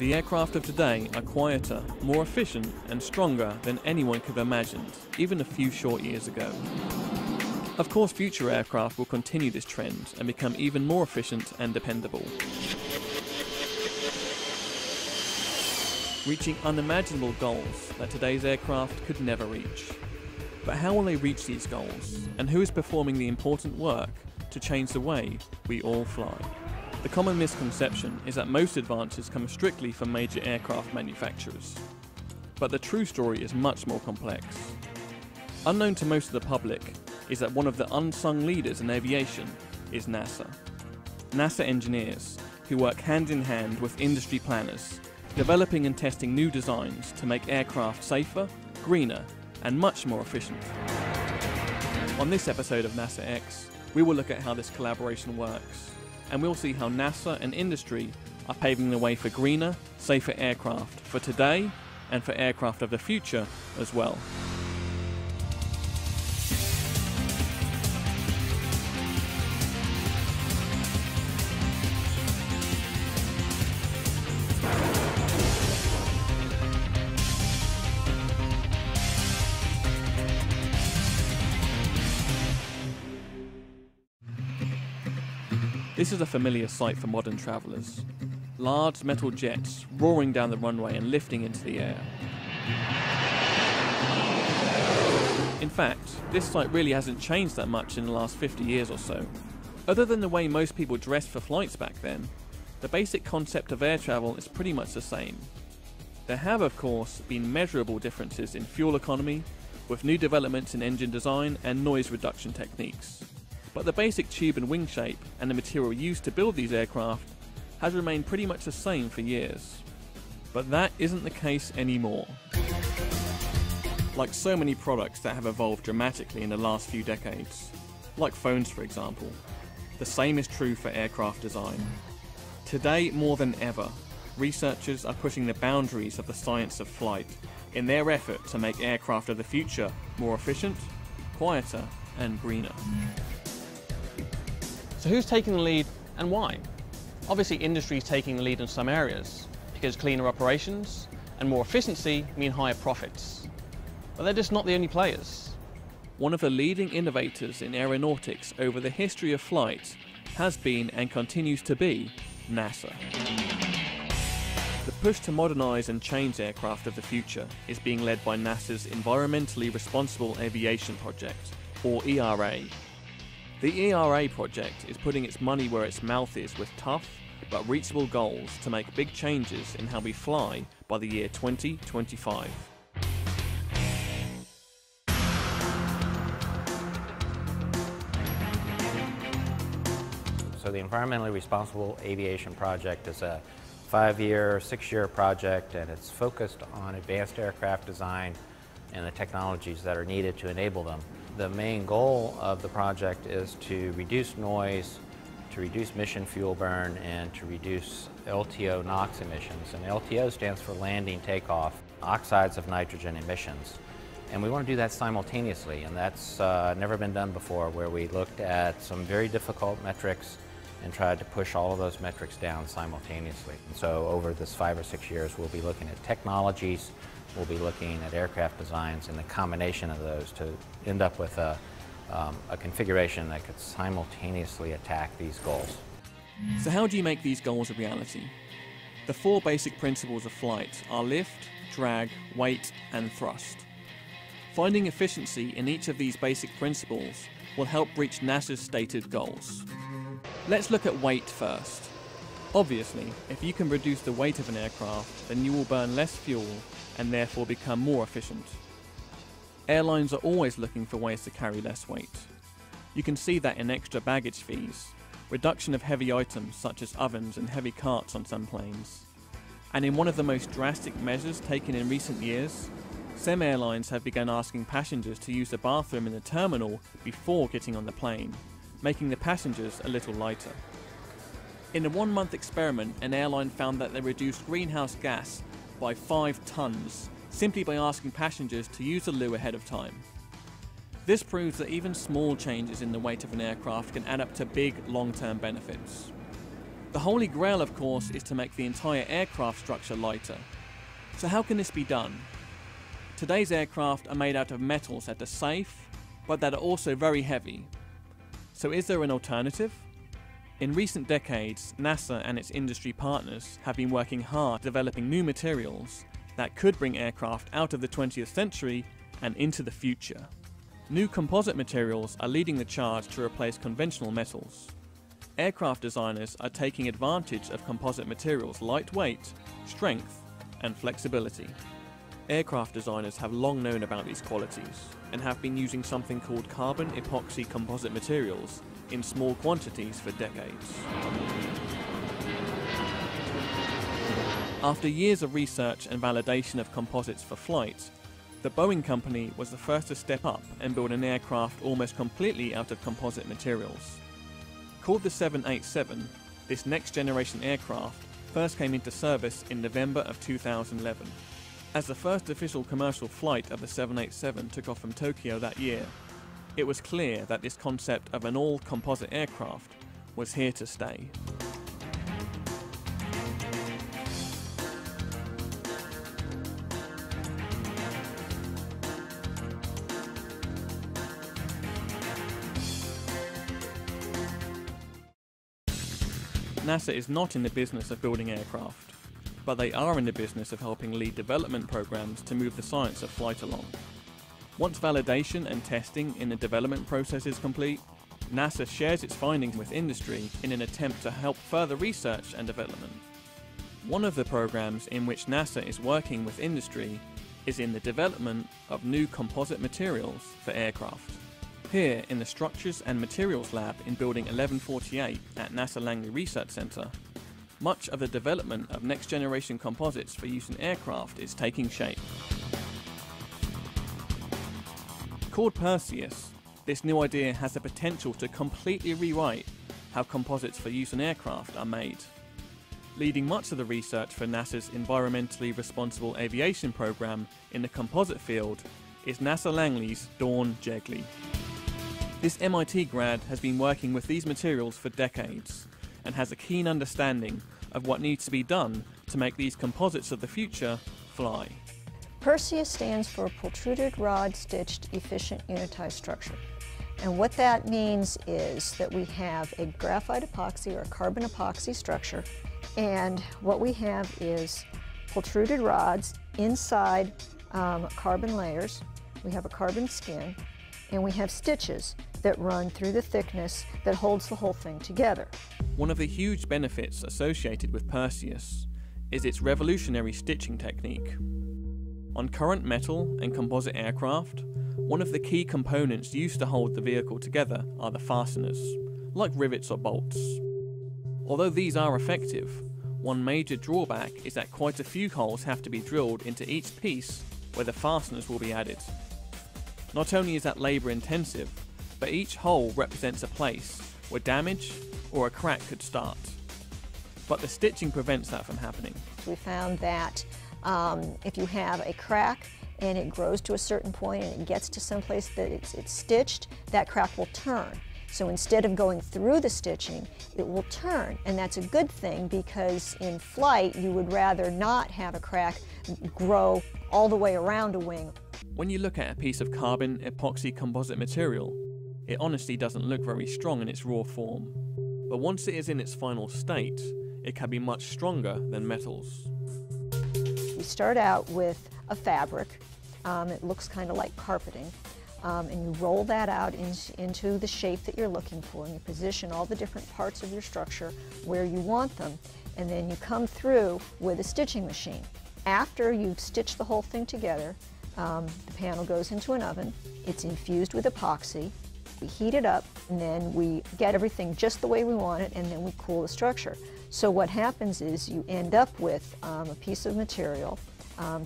The aircraft of today are quieter, more efficient and stronger than anyone could have imagined, even a few short years ago. Of course, future aircraft will continue this trend and become even more efficient and dependable, reaching unimaginable goals that today's aircraft could never reach. But how will they reach these goals, and who is performing the important work to change the way we all fly? The common misconception is that most advances come strictly from major aircraft manufacturers. But the true story is much more complex. Unknown to most of the public is that one of the unsung leaders in aviation is NASA. NASA engineers, who work hand in hand with industry planners, developing and testing new designs to make aircraft safer, greener, and much more efficient. On this episode of NASA X, we will look at how this collaboration works, and we'll see how NASA and industry are paving the way for greener, safer aircraft for today and for aircraft of the future as well. This is a familiar sight for modern travellers. Large metal jets roaring down the runway and lifting into the air. In fact, this sight really hasn't changed that much in the last 50 years or so. Other than the way most people dressed for flights back then, the basic concept of air travel is pretty much the same. There have, of course, been measurable differences in fuel economy, with new developments in engine design and noise reduction techniques. But the basic tube and wing shape and the material used to build these aircraft has remained pretty much the same for years. But that isn't the case anymore. Like so many products that have evolved dramatically in the last few decades, like phones for example, the same is true for aircraft design. Today more than ever, researchers are pushing the boundaries of the science of flight in their effort to make aircraft of the future more efficient, quieter and greener. So who's taking the lead and why? Obviously industry is taking the lead in some areas because cleaner operations and more efficiency mean higher profits. But they're just not the only players. One of the leading innovators in aeronautics over the history of flight has been and continues to be NASA. The push to modernise and change aircraft of the future is being led by NASA's Environmentally Responsible Aviation Project, or ERA. The ERA project is putting its money where its mouth is with tough but reachable goals to make big changes in how we fly by the year 2025. So the Environmentally Responsible Aviation Project is a 5-year, 6-year project, and it's focused on advanced aircraft design and the technologies that are needed to enable them. The main goal of the project is to reduce noise, to reduce mission fuel burn, and to reduce LTO NOx emissions. And LTO stands for landing takeoff, oxides of nitrogen emissions. And we want to do that simultaneously, and that's never been done before, where we looked at some very difficult metrics and tried to push all of those metrics down simultaneously. And so over this 5 or 6 years, we'll be looking at technologies, we'll be looking at aircraft designs and the combination of those to end up with a configuration that could simultaneously attack these goals. So how do you make these goals a reality? The 4 basic principles of flight are lift, drag, weight and thrust. Finding efficiency in each of these basic principles will help reach NASA's stated goals. Let's look at weight first. Obviously, if you can reduce the weight of an aircraft, then you will burn less fuel and therefore become more efficient. Airlines are always looking for ways to carry less weight. You can see that in extra baggage fees, reduction of heavy items such as ovens and heavy carts on some planes. And in one of the most drastic measures taken in recent years, some airlines have begun asking passengers to use the bathroom in the terminal before getting on the plane, making the passengers a little lighter. In a 1-month experiment, an airline found that they reduced greenhouse gas by 5 tons simply by asking passengers to use the loo ahead of time. This proves that even small changes in the weight of an aircraft can add up to big long-term benefits. The holy grail, of course, is to make the entire aircraft structure lighter. So how can this be done? Today's aircraft are made out of metals that are safe, but that are also very heavy. So is there an alternative? In recent decades, NASA and its industry partners have been working hard developing new materials that could bring aircraft out of the 20th century and into the future. New composite materials are leading the charge to replace conventional metals. Aircraft designers are taking advantage of composite materials' lightweight, strength, and flexibility. Aircraft designers have long known about these qualities and have been using something called carbon epoxy composite materials in small quantities for decades. After years of research and validation of composites for flight, the Boeing company was the first to step up and build an aircraft almost completely out of composite materials. Called the 787, this next-generation aircraft first came into service in November of 2011. As the first official commercial flight of the 787 took off from Tokyo that year, it was clear that this concept of an all-composite aircraft was here to stay. NASA is not in the business of building aircraft, but they are in the business of helping lead development programs to move the science of flight along. Once validation and testing in the development process is complete, NASA shares its findings with industry in an attempt to help further research and development. One of the programs in which NASA is working with industry is in the development of new composite materials for aircraft. Here in the Structures and Materials Lab in Building 1148 at NASA Langley Research Center, much of the development of next-generation composites for use in aircraft is taking shape. Called Perseus, this new idea has the potential to completely rewrite how composites for use in aircraft are made. Leading much of the research for NASA's environmentally responsible aviation program in the composite field is NASA Langley's Dawn Jegley. This MIT grad has been working with these materials for decades and has a keen understanding of what needs to be done to make these composites of the future fly. Perseus stands for Protruded Rod Stitched Efficient Unitized Structure. And what that means is that we have a graphite epoxy or a carbon epoxy structure, and what we have is protruded rods inside carbon layers. We have a carbon skin, and we have stitches that run through the thickness that holds the whole thing together. One of the huge benefits associated with Perseus is its revolutionary stitching technique. On current metal and composite aircraft, one of the key components used to hold the vehicle together are the fasteners, like rivets or bolts. Although these are effective, one major drawback is that quite a few holes have to be drilled into each piece where the fasteners will be added. Not only is that labour intensive, but each hole represents a place where damage or a crack could start. But the stitching prevents that from happening. We found that if you have a crack and it grows to a certain point and it gets to some place that it's stitched, that crack will turn. So instead of going through the stitching, it will turn, and that's a good thing because in flight you would rather not have a crack grow all the way around a wing. When you look at a piece of carbon epoxy composite material, it honestly doesn't look very strong in its raw form. But once it is in its final state, it can be much stronger than metals. We start out with a fabric. It looks kind of like carpeting. And you roll that out into the shape that you're looking for, and you position all the different parts of your structure where you want them, and then you come through with a stitching machine. After you've stitched the whole thing together, the panel goes into an oven. It's infused with epoxy. We heat it up, and then we get everything just the way we want it, and then we cool the structure. So what happens is you end up with a piece of material,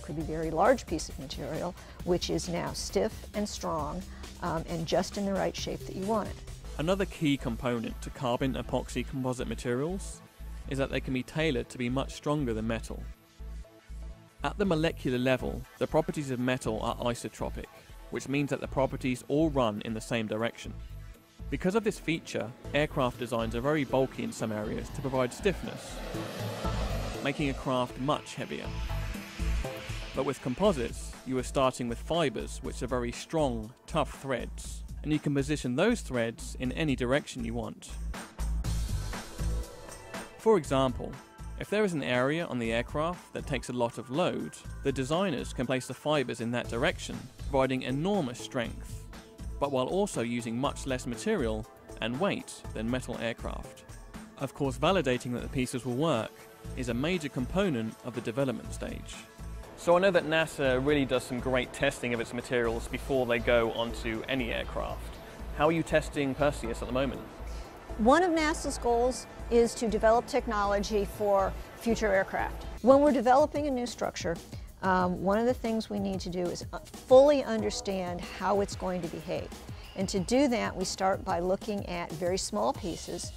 could be a very large piece of material, which is now stiff and strong and just in the right shape that you want it. Another key component to carbon epoxy composite materials is that they can be tailored to be much stronger than metal. At the molecular level, the properties of metal are isotropic, which means that the properties all run in the same direction. Because of this feature, aircraft designs are very bulky in some areas to provide stiffness, making a craft much heavier. But with composites, you are starting with fibers which are very strong, tough threads, and you can position those threads in any direction you want. For example, if there is an area on the aircraft that takes a lot of load, the designers can place the fibers in that direction, providing enormous strength, but while also using much less material and weight than metal aircraft. Of course, validating that the pieces will work is a major component of the development stage. So I know that NASA really does some great testing of its materials before they go onto any aircraft. How are you testing Perseus at the moment? One of NASA's goals is to develop technology for future aircraft. When we're developing a new structure, one of the things we need to do is fully understand how it's going to behave. And to do that, we start by looking at very small pieces,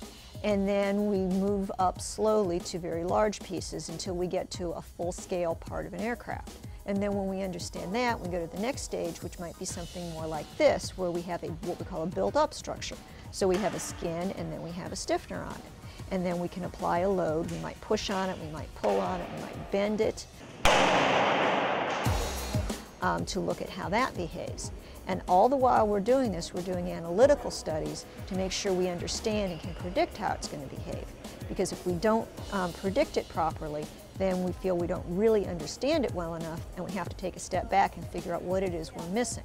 and then we move up slowly to very large pieces until we get to a full-scale part of an aircraft. And then when we understand that, we go to the next stage, which might be something more like this, where we have what we call a built-up structure. So we have a skin, and then we have a stiffener on it. And then we can apply a load. We might push on it, we might pull on it, we might bend it to look at how that behaves. And all the while we're doing this, we're doing analytical studies to make sure we understand and can predict how it's going to behave. Because if we don't predict it properly, then we feel we don't really understand it well enough, and we have to take a step back and figure out what it is we're missing.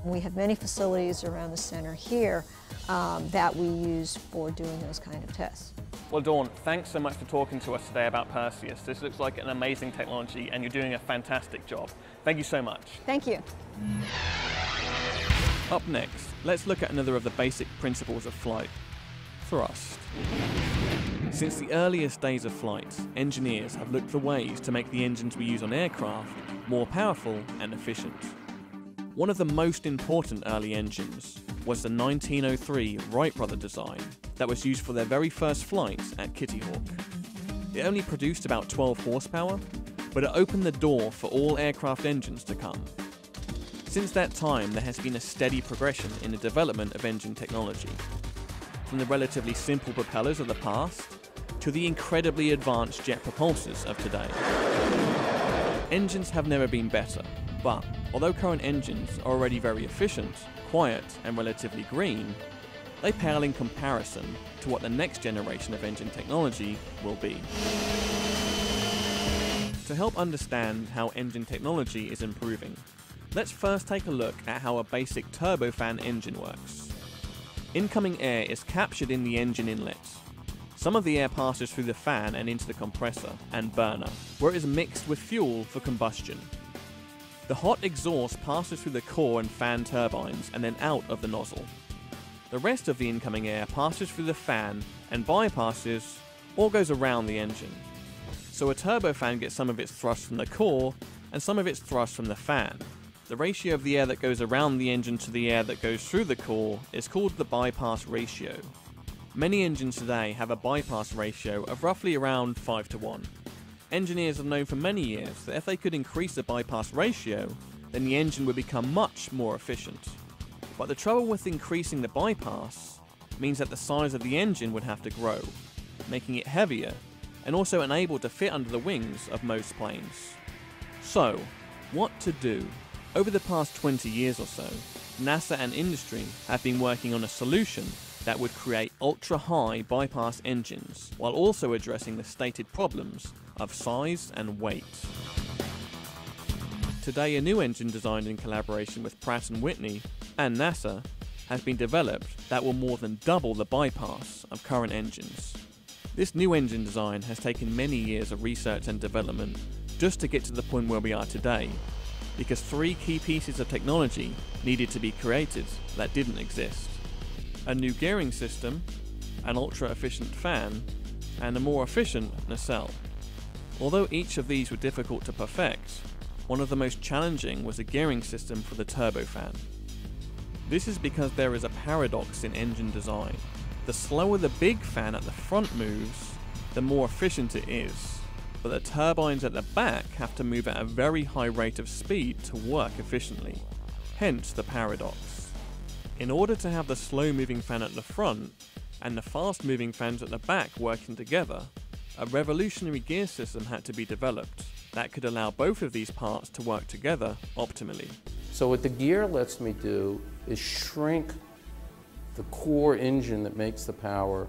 We have many facilities around the center here that we use for doing those kind of tests. Well, Dawn, thanks so much for talking to us today about Perseus. This looks like an amazing technology, and you're doing a fantastic job. Thank you so much. Thank you. Up next, let's look at another of the basic principles of flight: thrust. Since the earliest days of flight, engineers have looked for ways to make the engines we use on aircraft more powerful and efficient. One of the most important early engines was the 1903 Wright brother design that was used for their very first flight at Kitty Hawk. It only produced about 12 horsepower, but it opened the door for all aircraft engines to come. Since that time, there has been a steady progression in the development of engine technology, from the relatively simple propellers of the past to the incredibly advanced jet propulsors of today. Engines have never been better, but although current engines are already very efficient, quiet, and relatively green, they pale in comparison to what the next generation of engine technology will be. To help understand how engine technology is improving, let's first take a look at how a basic turbofan engine works. Incoming air is captured in the engine inlet. Some of the air passes through the fan and into the compressor and burner, where it is mixed with fuel for combustion. The hot exhaust passes through the core and fan turbines and then out of the nozzle. The rest of the incoming air passes through the fan and bypasses or goes around the engine. So a turbofan gets some of its thrust from the core and some of its thrust from the fan. The ratio of the air that goes around the engine to the air that goes through the core is called the bypass ratio. Many engines today have a bypass ratio of roughly around 5:1. Engineers have known for many years that if they could increase the bypass ratio, then the engine would become much more efficient. But the trouble with increasing the bypass means that the size of the engine would have to grow, making it heavier and also unable to fit under the wings of most planes. So, what to do? Over the past 20 years or so, NASA and industry have been working on a solution that would create ultra-high bypass engines while also addressing the stated problems of size and weight. Today, a new engine designed in collaboration with Pratt & Whitney and NASA has been developed that will more than double the bypass of current engines. This new engine design has taken many years of research and development just to get to the point where we are today, because three key pieces of technology needed to be created that didn't exist: a new gearing system, an ultra-efficient fan, and a more efficient nacelle. Although each of these were difficult to perfect, one of the most challenging was the gearing system for the turbofan. This is because there is a paradox in engine design. The slower the big fan at the front moves, the more efficient it is, but the turbines at the back have to move at a very high rate of speed to work efficiently, hence the paradox. In order to have the slow-moving fan at the front and the fast-moving fans at the back working together, a revolutionary gear system had to be developed that could allow both of these parts to work together optimally. So what the gear lets me do is shrink the core engine that makes the power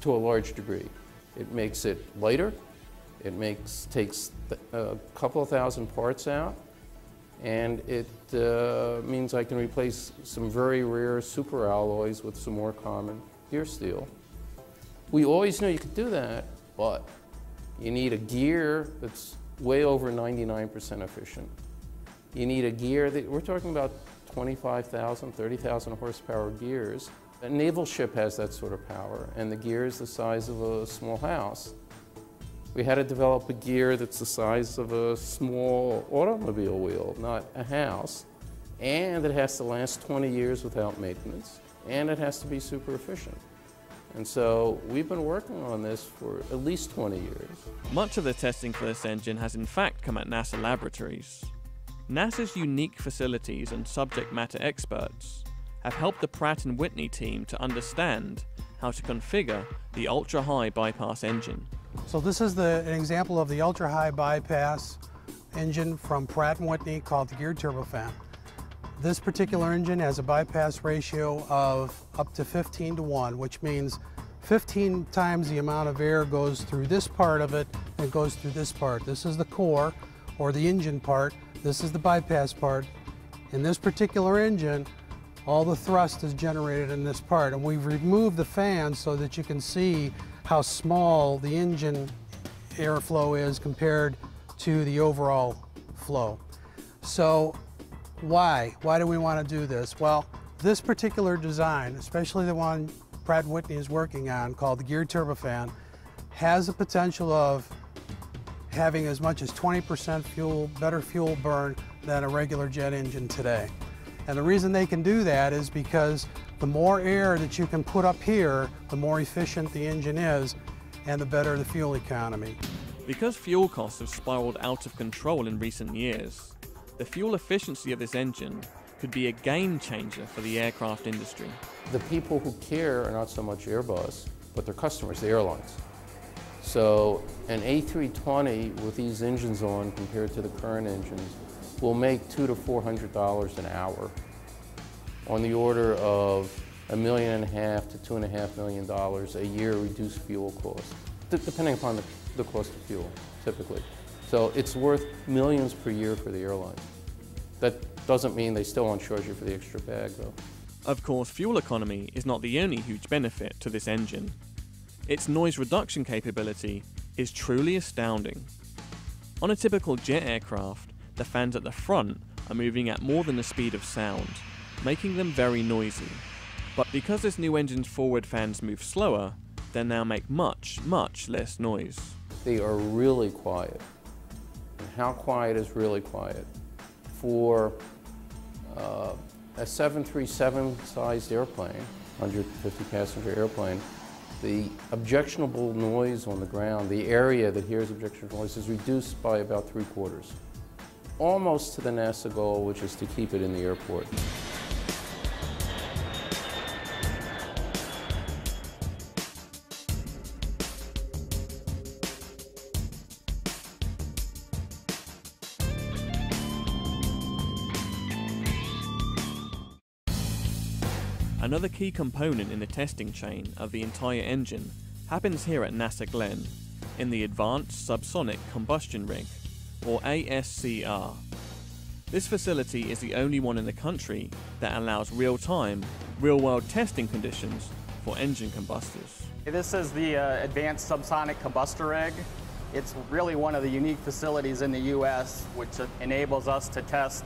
to a large degree. It makes it lighter, takes a couple of thousand parts out, and it means I can replace some very rare super alloys with some more common gear steel. We always knew you could do that, but you need a gear that's way over 99% efficient. You need a gear that, we're talking about 25,000, 30,000 horsepower gears. A naval ship has that sort of power, and the gear is the size of a small house. We had to develop a gear that's the size of a small automobile wheel, not a house, and it has to last 20 years without maintenance, and it has to be super efficient. And so we've been working on this for at least 20 years. Much of the testing for this engine has in fact come at NASA laboratories. NASA's unique facilities and subject matter experts have helped the Pratt & Whitney team to understand how to configure the ultra-high bypass engine. So this is an example of the ultra-high bypass engine from Pratt & Whitney called the geared turbofan. This particular engine has a bypass ratio of up to 15:1, which means 15 times the amount of air goes through this part of it and goes through this part. This is the core, or the engine part. This is the bypass part. In this particular engine, all the thrust is generated in this part, and we've removed the fans so that you can see how small the engine airflow is compared to the overall flow. So why do we want to do this? Well, this particular design, especially the one Pratt & Whitney is working on called the geared turbofan, has the potential of having as much as 20% better fuel burn than a regular jet engine today. And the reason they can do that is because the more air that you can put up here, the more efficient the engine is and the better the fuel economy. Because fuel costs have spiraled out of control in recent years, the fuel efficiency of this engine could be a game changer for the aircraft industry. The people who care are not so much Airbus, but their customers, the airlines. So an A320 with these engines on compared to the current engines will make $200 to $400 an hour, on the order of $1.5 million to $2.5 million a year reduced fuel cost, depending upon the cost of fuel, typically. So it's worth millions per year for the airline. That doesn't mean they still won't charge you for the extra bag, though. Of course, fuel economy is not the only huge benefit to this engine. Its noise reduction capability is truly astounding. On a typical jet aircraft, the fans at the front are moving at more than the speed of sound, making them very noisy. But because this new engine's forward fans move slower, they now make much, much less noise. They are really quiet. And how quiet is really quiet? For a 737-sized airplane, 150 passenger airplane, the objectionable noise on the ground, the area that hears objectionable noise, is reduced by about 3/4. Almost to the NASA goal, which is to keep it in the airport. Another key component in the testing chain of the entire engine happens here at NASA Glenn, in the Advanced Subsonic Combustion Rig, or ASCR. This facility is the only one in the country that allows real-time, real-world testing conditions for engine combustors. This is the Advanced Subsonic Combustor Rig. It's really one of the unique facilities in the U.S. which enables us to test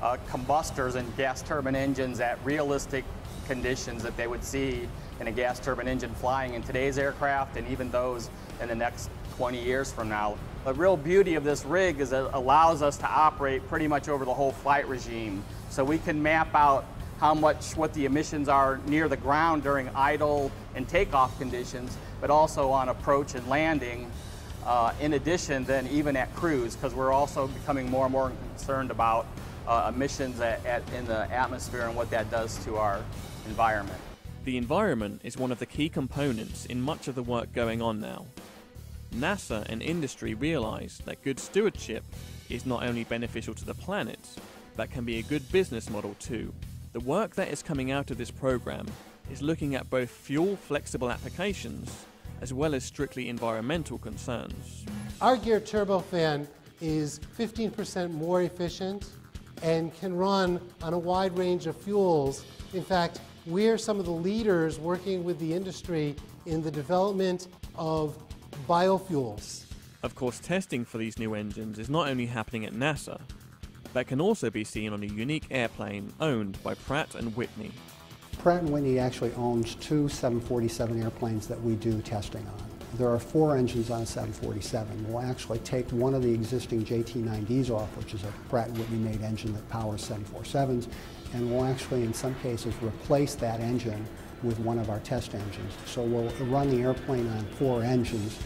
combustors and gas turbine engines at realistic conditions that they would see in a gas turbine engine flying in today's aircraft and even those in the next 20 years from now. The real beauty of this rig is it allows us to operate pretty much over the whole flight regime. So we can map out what the emissions are near the ground during idle and takeoff conditions, but also on approach and landing. In addition, then even at cruise, because we're also becoming more and more concerned about emissions in the atmosphere and what that does to our environment. The environment is one of the key components in much of the work going on now. NASA and industry realize that good stewardship is not only beneficial to the planet, but can be a good business model too. The work that is coming out of this program is looking at both fuel-flexible applications as well as strictly environmental concerns. Our geared turbofan is 15% more efficient and can run on a wide range of fuels. In fact, we're some of the leaders working with the industry in the development of biofuels. Of course, testing for these new engines is not only happening at NASA, but can also be seen on a unique airplane owned by Pratt & Whitney. Pratt & Whitney actually owns 2 747 airplanes that we do testing on. There are 4 engines on a 747. We'll actually take one of the existing JT9Ds off, which is a Pratt & Whitney made engine that powers 747s, and we'll actually in some cases replace that engine with one of our test engines. So we'll run the airplane on 4 engines,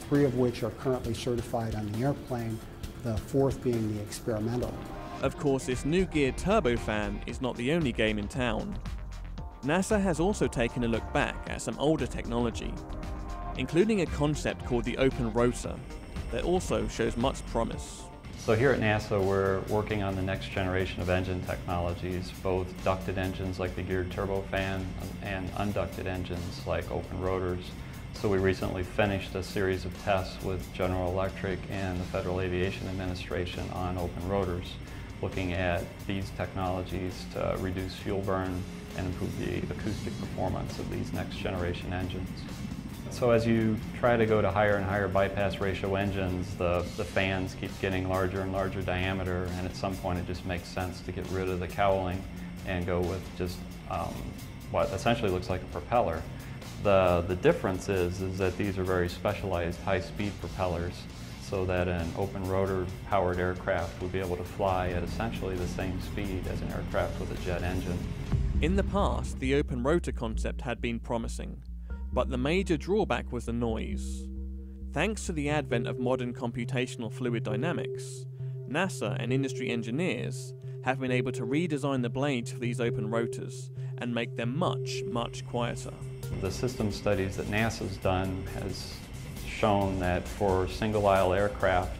3 of which are currently certified on the airplane, the 4th being the experimental. Of course, this new geared turbofan is not the only game in town. NASA has also taken a look back at some older technology, including a concept called the open rotor that also shows much promise. So here at NASA, we're working on the next generation of engine technologies, both ducted engines like the geared turbofan and unducted engines like open rotors. So we recently finished a series of tests with General Electric and the Federal Aviation Administration on open rotors, looking at these technologies to reduce fuel burn and improve the acoustic performance of these next generation engines. So as you try to go to higher and higher bypass ratio engines, the fans keep getting larger and larger diameter, and at some point it just makes sense to get rid of the cowling and go with just what essentially looks like a propeller. The difference is that these are very specialized high-speed propellers, so that an open rotor powered aircraft would be able to fly at essentially the same speed as an aircraft with a jet engine. In the past, the open rotor concept had been promising, but the major drawback was the noise. Thanks to the advent of modern computational fluid dynamics, NASA and industry engineers have been able to redesign the blades for these open rotors and make them much, much quieter. The system studies that NASA's done has shown that for single-aisle aircraft,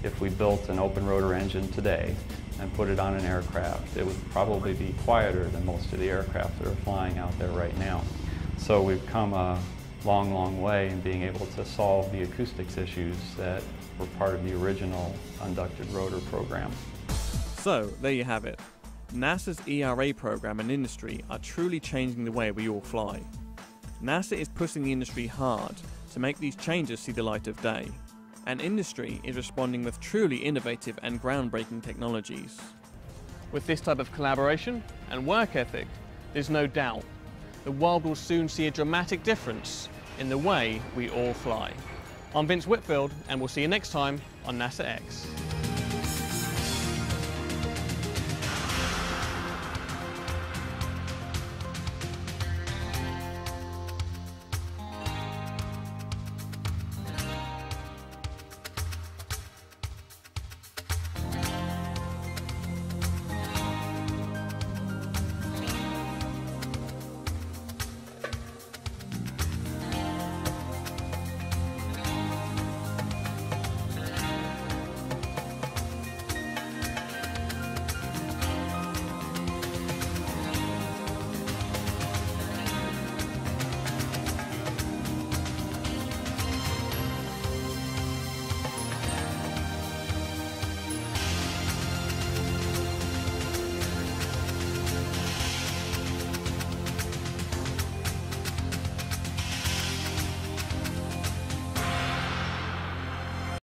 if we built an open rotor engine today and put it on an aircraft, it would probably be quieter than most of the aircraft that are flying out there right now. So we've come a long, long way in being able to solve the acoustics issues that were part of the original unducted rotor program. So, there you have it. NASA's ERA program and industry are truly changing the way we all fly. NASA is pushing the industry hard to make these changes see the light of day, and industry is responding with truly innovative and groundbreaking technologies. With this type of collaboration and work ethic, there's no doubt the world will soon see a dramatic difference in the way we all fly. I'm Vince Whitfield, and we'll see you next time on NASA X.